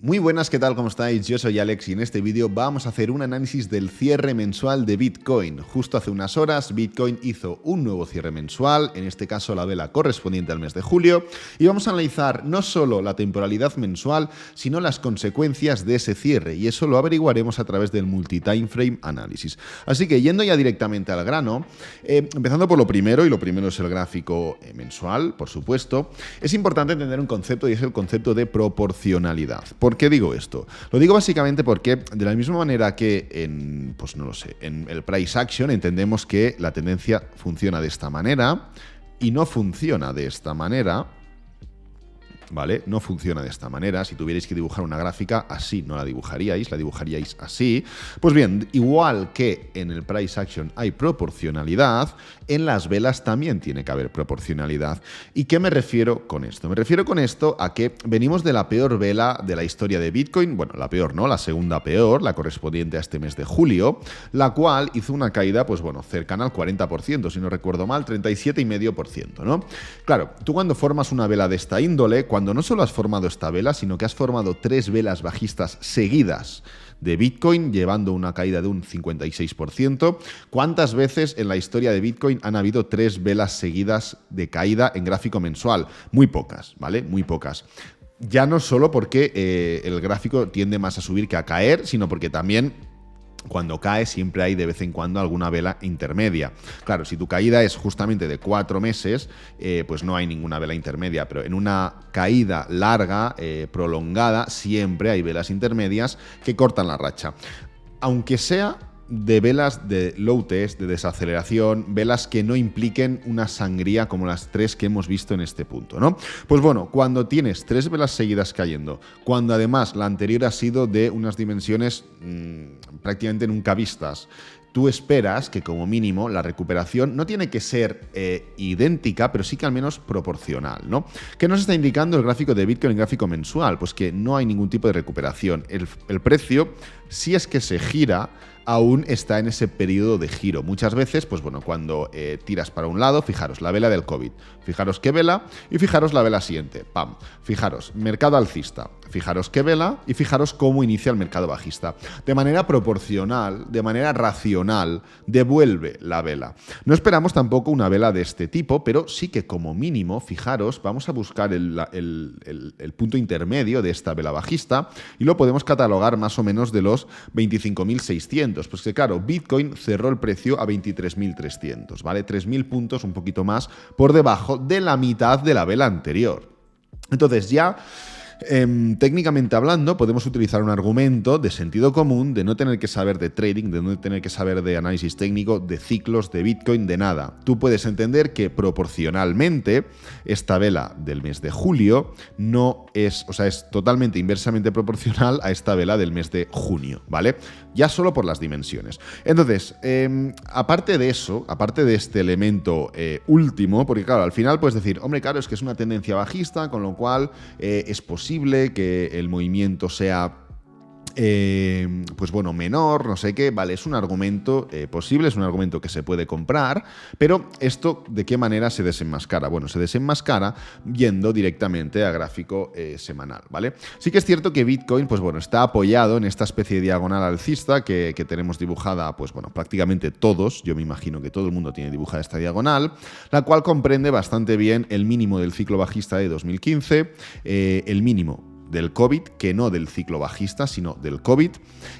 Muy buenas, ¿qué tal? ¿Cómo estáis? Yo soy Alex y en este vídeo vamos a hacer un análisis del cierre mensual de Bitcoin. Justo hace unas horas Bitcoin hizo un nuevo cierre mensual, en este caso la vela correspondiente al mes de julio, y vamos a analizar no solo la temporalidad mensual, sino las consecuencias de ese cierre, y eso lo averiguaremos a través del multi-time frame análisis. Así que yendo ya directamente al grano, empezando por lo primero, y lo primero es el gráfico mensual, por supuesto, es importante entender un concepto y es el concepto de proporcionalidad. ¿Por qué digo esto? Lo digo básicamente porque de la misma manera que en el price action entendemos que la tendencia funciona de esta manera y no funciona de esta manera, ¿vale? No funciona de esta manera. Si tuvierais que dibujar una gráfica, así no la dibujaríais así. Pues bien, igual que en el price action hay proporcionalidad, en las velas también tiene que haber proporcionalidad. ¿Y qué me refiero con esto? Me refiero con esto a que venimos de la peor vela de la historia de Bitcoin, bueno, la peor no, la segunda peor, la correspondiente a este mes de julio, la cual hizo una caída, pues bueno, cercana al 40%, si no recuerdo mal, 37,5%, ¿no? Claro, tú cuando formas una vela de esta índole, cuando no solo has formado esta vela, sino que has formado 3 velas bajistas seguidas de Bitcoin, llevando una caída de un 56%. ¿Cuántas veces en la historia de Bitcoin han habido 3 velas seguidas de caída en gráfico mensual? Muy pocas, ¿vale? Muy pocas. Ya no solo porque el gráfico tiende más a subir que a caer, sino porque también cuando cae siempre hay de vez en cuando alguna vela intermedia. Claro, si tu caída es justamente de 4 meses, pues no hay ninguna vela intermedia, pero en una caída larga, prolongada, siempre hay velas intermedias que cortan la racha. Aunque sea de velas de low test, de desaceleración, velas que no impliquen una sangría como las 3 que hemos visto en este punto, ¿no? Pues bueno, cuando tienes 3 velas seguidas cayendo, cuando además la anterior ha sido de unas dimensiones prácticamente nunca vistas, tú esperas que como mínimo la recuperación no tiene que ser idéntica, pero sí que al menos proporcional, ¿no? ¿Qué nos está indicando el gráfico de Bitcoin en gráfico mensual? Pues que no hay ningún tipo de recuperación. El precio, si es que se gira, aún está en ese periodo de giro. Muchas veces, pues bueno, cuando tiras para un lado, fijaros, la vela del COVID, fijaros qué vela y fijaros la vela siguiente, ¡pam! Fijaros, mercado alcista, fijaros qué vela y fijaros cómo inicia el mercado bajista. De manera proporcional, de manera racional, devuelve la vela. No esperamos tampoco una vela de este tipo, pero sí que como mínimo, fijaros, vamos a buscar el punto intermedio de esta vela bajista y lo podemos catalogar más o menos de los 25.600. Pues que claro, Bitcoin cerró el precio a 23.300, ¿vale? 3.000 puntos, un poquito más, por debajo de la mitad de la vela anterior. Entonces ya, técnicamente hablando, podemos utilizar un argumento de sentido común, de no tener que saber de trading, de no tener que saber de análisis técnico, de ciclos, de Bitcoin, de nada. Tú puedes entender que proporcionalmente esta vela del mes de julio no es, o sea, es totalmente inversamente proporcional a esta vela del mes de junio, ¿vale? Ya solo por las dimensiones. Entonces, aparte de eso, aparte de este elemento último, porque claro, al final puedes decir, hombre, claro, es que es una tendencia bajista, con lo cual es posible que el movimiento sea pues bueno, menor, no sé qué, vale, es un argumento posible, es un argumento que se puede comprar, pero esto, ¿de qué manera se desenmascara? Bueno, se desenmascara yendo directamente a gráfico semanal, ¿vale? Sí que es cierto que Bitcoin, pues bueno, está apoyado en esta especie de diagonal alcista que tenemos dibujada, pues bueno, prácticamente todos, yo me imagino que todo el mundo tiene dibujada esta diagonal, la cual comprende bastante bien el mínimo del ciclo bajista de 2015, el mínimo del COVID, que no del ciclo bajista, sino del COVID,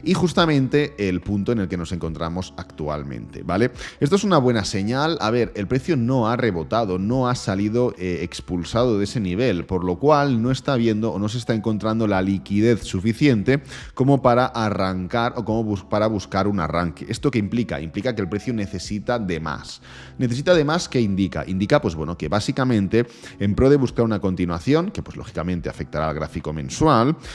y justamente el punto en el que nos encontramos actualmente, ¿vale? Esto es una buena señal. A ver, el precio no ha rebotado, no ha salido expulsado de ese nivel, por lo cual no está viendo o no se está encontrando la liquidez suficiente como para arrancar o como para buscar un arranque. ¿Esto qué implica? Implica que el precio necesita de más. ¿Necesita de más? ¿Qué indica? Indica, pues bueno, que básicamente en pro de buscar una continuación, que pues lógicamente afectará al gráfico mensual,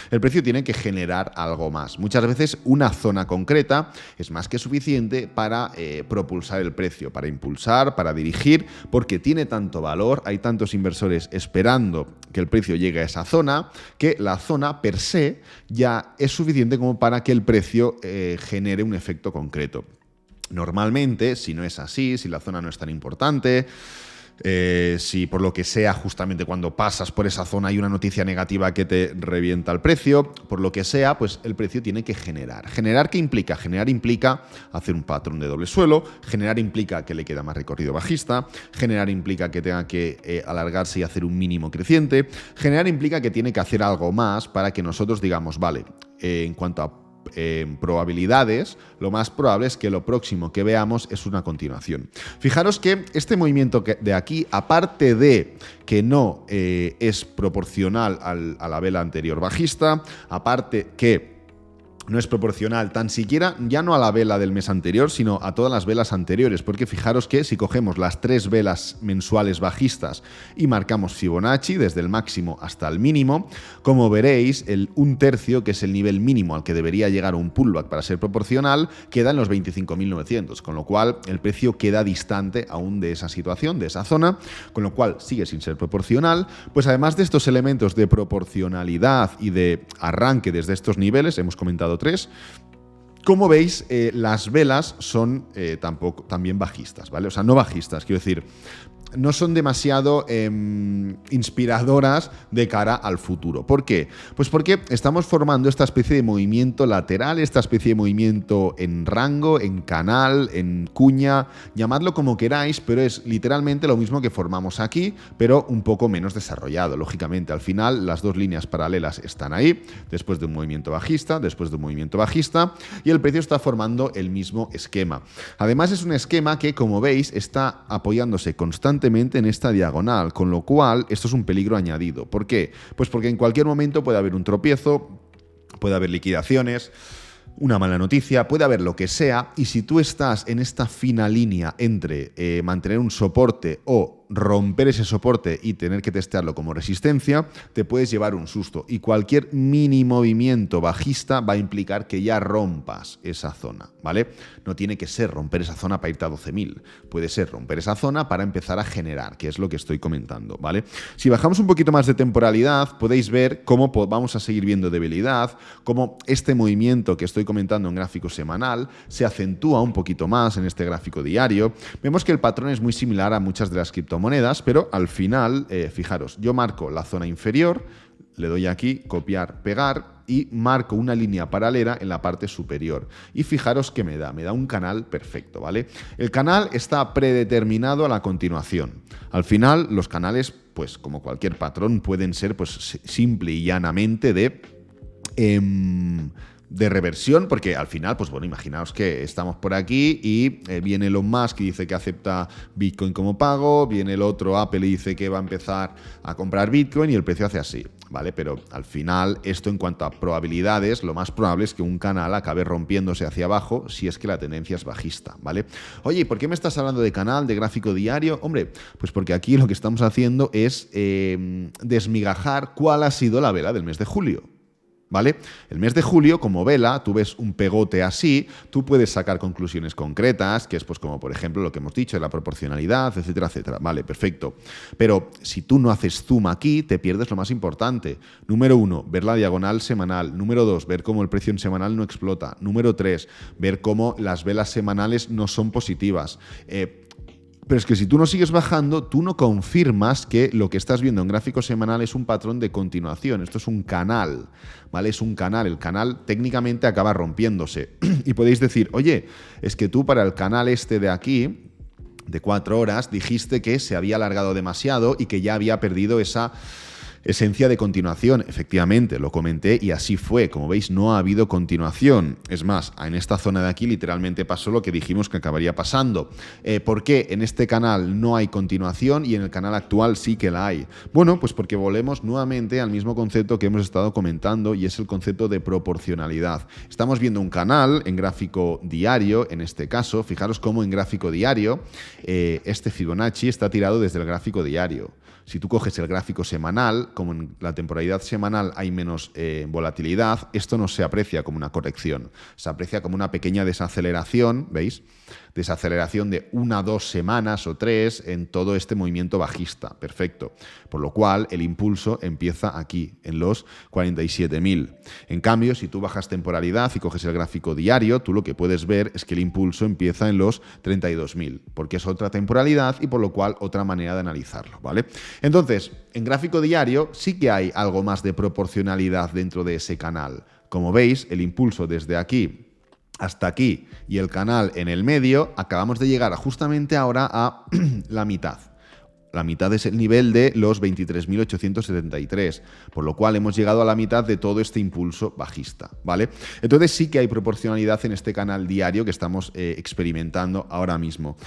el precio tiene que generar algo más. Muchas veces una zona concreta es más que suficiente para propulsar el precio, para impulsar, para dirigir, porque tiene tanto valor, hay tantos inversores esperando que el precio llegue a esa zona, que la zona per se ya es suficiente como para que el precio genere un efecto concreto. Normalmente, si no es así, si la zona no es tan importante, Si por lo que sea, justamente cuando pasas por esa zona hay una noticia negativa que te revienta el precio, por lo que sea, pues el precio tiene que generar. ¿Generar qué implica? Generar implica hacer un patrón de doble suelo, generar implica que le queda más recorrido bajista, generar implica que tenga que alargarse y hacer un mínimo creciente, generar implica que tiene que hacer algo más para que nosotros digamos, vale, en cuanto a probabilidades, lo más probable es que lo próximo que veamos es una continuación. Fijaros que este movimiento de aquí, aparte de que no es proporcional a la vela anterior bajista, aparte que no es proporcional tan siquiera, ya no a la vela del mes anterior, sino a todas las velas anteriores, porque fijaros que si cogemos las 3 velas mensuales bajistas y marcamos Fibonacci desde el máximo hasta el mínimo, como veréis, el 1/3, que es el nivel mínimo al que debería llegar un pullback para ser proporcional, queda en los 25.900, con lo cual el precio queda distante aún de esa situación, de esa zona, con lo cual sigue sin ser proporcional. Pues además de estos elementos de proporcionalidad y de arranque desde estos niveles, hemos comentado 3. Como veis, las velas son también bajistas, ¿vale? O sea, no bajistas, quiero decir, no son demasiado inspiradoras de cara al futuro. ¿Por qué? Pues porque estamos formando esta especie de movimiento lateral, esta especie de movimiento en rango, en canal, en cuña, llamadlo como queráis, pero es literalmente lo mismo que formamos aquí, pero un poco menos desarrollado. Lógicamente, al final, las dos líneas paralelas están ahí, después de un movimiento bajista, y el precio está formando el mismo esquema. Además, es un esquema que, como veis, está apoyándose constantemente en esta diagonal, con lo cual esto es un peligro añadido. ¿Por qué? Pues porque en cualquier momento puede haber un tropiezo, puede haber liquidaciones, una mala noticia, puede haber lo que sea, y si tú estás en esta fina línea entre mantener un soporte o romper ese soporte y tener que testearlo como resistencia, te puedes llevar un susto. Y cualquier mini movimiento bajista va a implicar que ya rompas esa zona, ¿vale? No tiene que ser romper esa zona para irte a 12.000. Puede ser romper esa zona para empezar a generar, que es lo que estoy comentando, ¿vale? Si bajamos un poquito más de temporalidad, podéis ver cómo vamos a seguir viendo debilidad, cómo este movimiento que estoy comentando en gráfico semanal se acentúa un poquito más en este gráfico diario. Vemos que el patrón es muy similar a muchas de las criptomonedas, pero al final, fijaros, yo marco la zona inferior, le doy aquí, copiar, pegar, y marco una línea paralela en la parte superior. Y fijaros que me da un canal perfecto, ¿vale? El canal está predeterminado a la continuación. Al final, los canales, pues como cualquier patrón, pueden ser pues simple y llanamente de reversión, porque al final, pues bueno, imaginaos que estamos por aquí y viene Elon Musk y dice que acepta Bitcoin como pago, viene el otro Apple y dice que va a empezar a comprar Bitcoin y el precio hace así, ¿vale? Pero al final, esto en cuanto a probabilidades, lo más probable es que un canal acabe rompiéndose hacia abajo si es que la tendencia es bajista, ¿vale? Oye, ¿por qué me estás hablando de canal, de gráfico diario? Hombre, pues porque aquí lo que estamos haciendo es desmigajar cuál ha sido la vela del mes de julio, ¿vale? El mes de julio, como vela, tú ves un pegote así, tú puedes sacar conclusiones concretas, que es pues como por ejemplo lo que hemos dicho, la proporcionalidad, etcétera, etcétera. Vale, perfecto. Pero si tú no haces zoom aquí, te pierdes lo más importante. Número 1, ver la diagonal semanal. Número 2, ver cómo el precio en semanal no explota. Número 3, ver cómo las velas semanales no son positivas. Pero es que si tú no sigues bajando, tú no confirmas que lo que estás viendo en gráfico semanal es un patrón de continuación. Esto es un canal, ¿vale? Es un canal. El canal técnicamente acaba rompiéndose. Y podéis decir, oye, es que tú para el canal este de aquí, de 4 horas, dijiste que se había alargado demasiado y que ya había perdido esa esencia de continuación. Efectivamente, lo comenté y así fue. Como veis, no ha habido continuación. Es más, en esta zona de aquí literalmente pasó lo que dijimos que acabaría pasando. ¿Por qué en este canal no hay continuación y en el canal actual sí que la hay? Bueno, pues porque volvemos nuevamente al mismo concepto que hemos estado comentando, y es el concepto de proporcionalidad. Estamos viendo un canal en gráfico diario, en este caso. Fijaros cómo en gráfico diario este Fibonacci está tirado desde el gráfico diario. Si tú coges el gráfico semanal, como en la temporalidad semanal hay menos volatilidad, esto no se aprecia como una corrección, se aprecia como una pequeña desaceleración, ¿veis? Desaceleración de 1 a 2 semanas o 3 en todo este movimiento bajista. Perfecto. Por lo cual, el impulso empieza aquí, en los 47.000. En cambio, si tú bajas temporalidad y coges el gráfico diario, tú lo que puedes ver es que el impulso empieza en los 32.000, porque es otra temporalidad y por lo cual otra manera de analizarlo, ¿vale? Entonces, en gráfico diario sí que hay algo más de proporcionalidad dentro de ese canal. Como veis, el impulso desde aquí hasta aquí y el canal en el medio, acabamos de llegar justamente ahora a la mitad. La mitad es el nivel de los 23.873, por lo cual hemos llegado a la mitad de todo este impulso bajista, ¿vale? Entonces sí que hay proporcionalidad en este canal diario que estamos experimentando ahora mismo.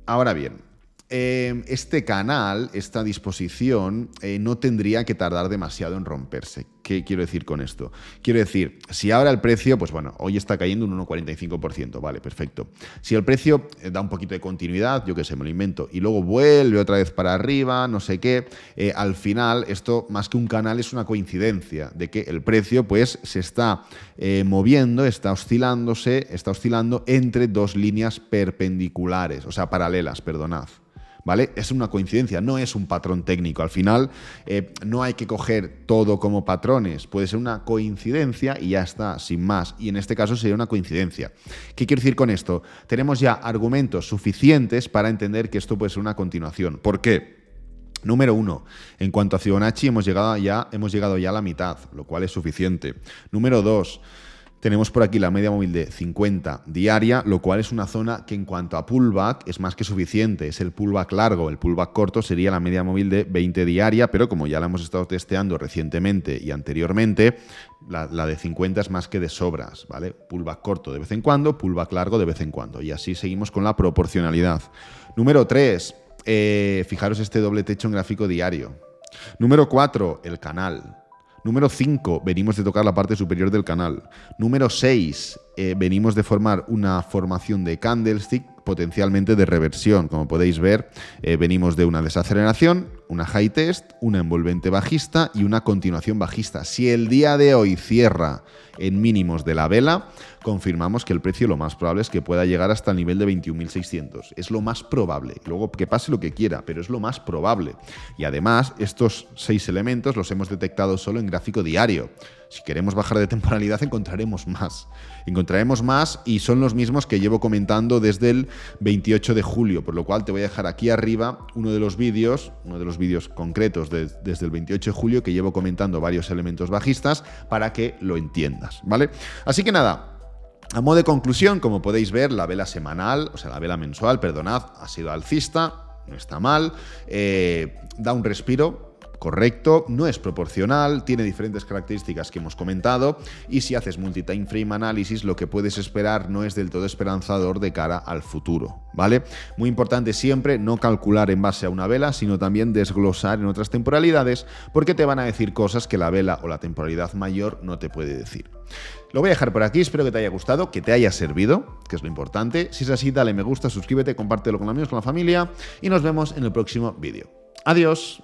Ahora bien, este canal, esta disposición, no tendría que tardar demasiado en romperse. ¿Qué quiero decir con esto? Quiero decir, si ahora el precio, pues bueno, hoy está cayendo un 1,45%, vale, perfecto. Si el precio da un poquito de continuidad, yo qué sé, me lo invento, y luego vuelve otra vez para arriba, no sé qué, al final esto más que un canal es una coincidencia de que el precio pues se está moviendo, está oscilando entre dos líneas perpendiculares, o sea, paralelas, perdonad. ¿Vale? Es una coincidencia, no es un patrón técnico. Al final no hay que coger todo como patrones, puede ser una coincidencia y ya está, sin más. Y en este caso sería una coincidencia. ¿Qué quiero decir con esto? Tenemos ya argumentos suficientes para entender que esto puede ser una continuación. ¿Por qué? Número 1, en cuanto a Fibonacci hemos llegado ya a la mitad, lo cual es suficiente. Número 2, tenemos por aquí la media móvil de 50 diaria, lo cual es una zona que en cuanto a pullback es más que suficiente. Es el pullback largo. El pullback corto sería la media móvil de 20 diaria, pero como ya la hemos estado testeando recientemente y anteriormente, la de 50 es más que de sobras, ¿vale? Pullback corto de vez en cuando, pullback largo de vez en cuando. Y así seguimos con la proporcionalidad. Número 3, fijaros este doble techo en gráfico diario. Número 4, el canal. Número 5, venimos de tocar la parte superior del canal. Número 6, venimos de formar una formación de candlestick, potencialmente de reversión. Como podéis ver, venimos de una desaceleración, una high test, una envolvente bajista y una continuación bajista. Si el día de hoy cierra en mínimos de la vela, confirmamos que el precio lo más probable es que pueda llegar hasta el nivel de 21.600. Es lo más probable. Luego que pase lo que quiera, pero es lo más probable. Y además, estos 6 elementos los hemos detectado solo en gráfico diario. Si queremos bajar de temporalidad, encontraremos más. Encontraremos más y son los mismos que llevo comentando desde el 28 de julio, por lo cual te voy a dejar aquí arriba uno de los vídeos concretos desde el 28 de julio que llevo comentando varios elementos bajistas para que lo entiendas, ¿vale? Así que nada, a modo de conclusión, como podéis ver, la vela semanal, o sea, la vela mensual, perdonad, ha sido alcista, no está mal, da un respiro. Correcto, no es proporcional, tiene diferentes características que hemos comentado y si haces multi-time frame análisis lo que puedes esperar no es del todo esperanzador de cara al futuro, ¿vale? Muy importante siempre no calcular en base a una vela, sino también desglosar en otras temporalidades porque te van a decir cosas que la vela o la temporalidad mayor no te puede decir. Lo voy a dejar por aquí, espero que te haya gustado, que te haya servido, que es lo importante. Si es así, dale me gusta, suscríbete, compártelo con amigos, con la familia y nos vemos en el próximo vídeo. Adiós.